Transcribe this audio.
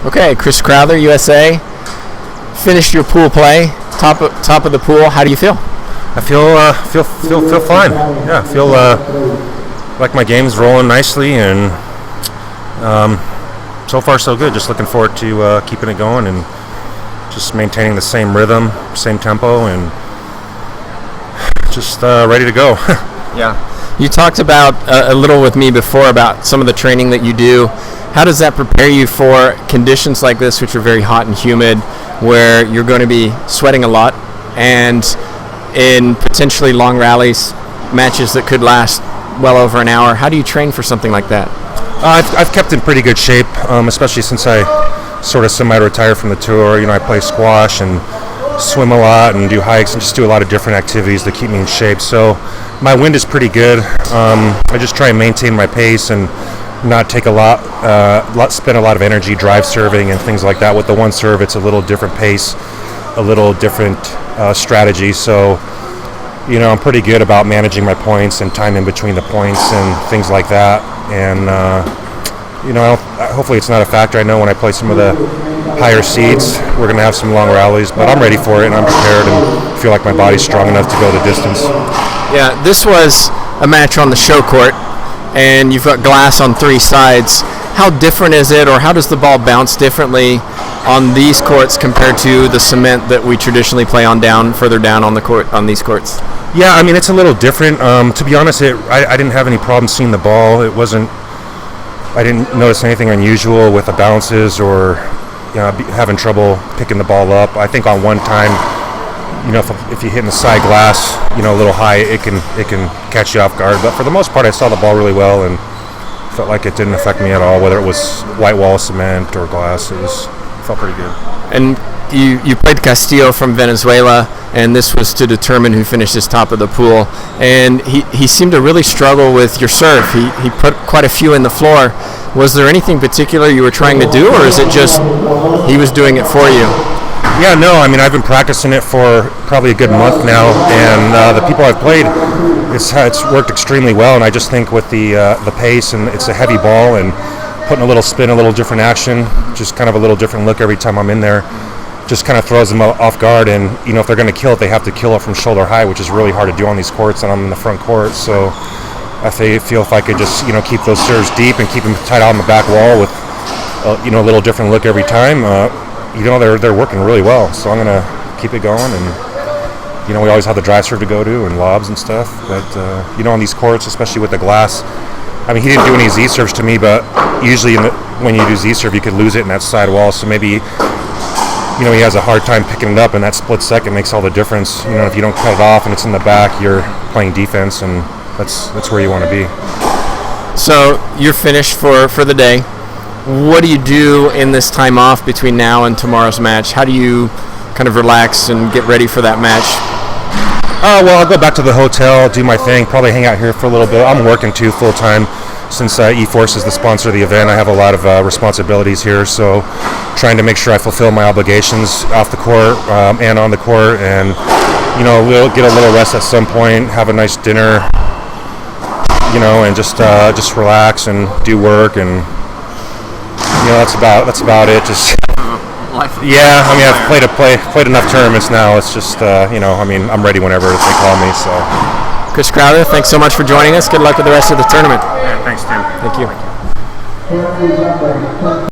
Okay, Chris Crowther, USA. Finished your pool play, top of the pool. How do you feel? I feel fine. Yeah, I feel like my game's rolling nicely, and so far so good. Just looking forward to keeping it going and just maintaining the same rhythm, same tempo, and just ready to go. Yeah. You talked about a little with me before about some of the training that you do. How does that prepare you for conditions like this, which are very hot and humid, where you're going to be sweating a lot, and in potentially long rallies, matches that could last well over an hour? How do you train for something like that? I've kept in pretty good shape, especially since I sort of semi-retired from the tour. You know, I play squash and swim a lot and do hikes and just do a lot of different activities that keep me in shape. So my wind is pretty good. I just try and maintain my pace and not take spend a lot of energy drive serving and things like that. With the one serve, it's a little different pace, a little different strategy. So, you know, I'm pretty good about managing my points and time in between the points and things like that. And, you know, hopefully it's not a factor. I know when I play some of the higher seeds, we're going to have some long rallies, but I'm ready for it and I'm prepared and feel like my body's strong enough to go the distance. Yeah, this was a match on the show court, and you've got glass on three sides. How different is it, or how does the ball bounce differently on these courts compared to the cement that we traditionally play on further down on the court on these courts? Yeah, I mean, it's a little different. To be honest, I didn't have any problem seeing the ball. I didn't notice anything unusual with the bounces or, you know, having trouble picking the ball up. I think on one time, you know, if you hit in the side glass, you know, a little high, it can catch you off guard. But for the most part, I saw the ball really well and felt like it didn't affect me at all, whether it was white wall, cement, or glass. It felt pretty good. And you played Castillo from Venezuela, and this was to determine who finishes top of the pool. And he seemed to really struggle with your serve. He put quite a few in the floor. Was there anything particular you were trying to do, or is it just he was doing it for you? Yeah, no, I mean, I've been practicing it for probably a good month now, and the people I've played, it's worked extremely well, and I just think with the pace, and it's a heavy ball, and putting a little spin, a little different action, just kind of a little different look every time I'm in there, just kind of throws them off guard. And, you know, if they're going to kill it, they have to kill it from shoulder high, which is really hard to do on these courts, and I'm in the front court. So I feel if I could just, you know, keep those serves deep and keep them tight out on the back wall with, you know, a little different look every time, you know, they're working really well. So I'm going to keep it going. And, you know, we always have the drive serve to go to and lobs and stuff. But, you know, on these courts, especially with the glass, I mean, he didn't do any Z serves to me, but usually when you do Z serve, you could lose it in that side wall. So maybe, you know, he has a hard time picking it up, and that split second makes all the difference. You know, if you don't cut it off and it's in the back, you're playing defense, and that's where you want to be. So you're finished for the day. What do you do in this time off between now and tomorrow's match? How do you kind of relax and get ready for that match? Well, I'll go back to the hotel, do my thing, probably hang out here for a little bit. I'm working too full time since eForce is the sponsor of the event. I have a lot of responsibilities here, so trying to make sure I fulfill my obligations off the court and on the court, and, you know, we'll get a little rest at some point, have a nice dinner, you know, and just relax and do work, and, you know, that's about it. Just yeah, I mean, I've played enough tournaments now. It's just, you know, I mean, I'm ready whenever they call me. So, Chris Crowther, thanks so much for joining us. Good luck with the rest of the tournament. Yeah, thanks, Tim. Thank you.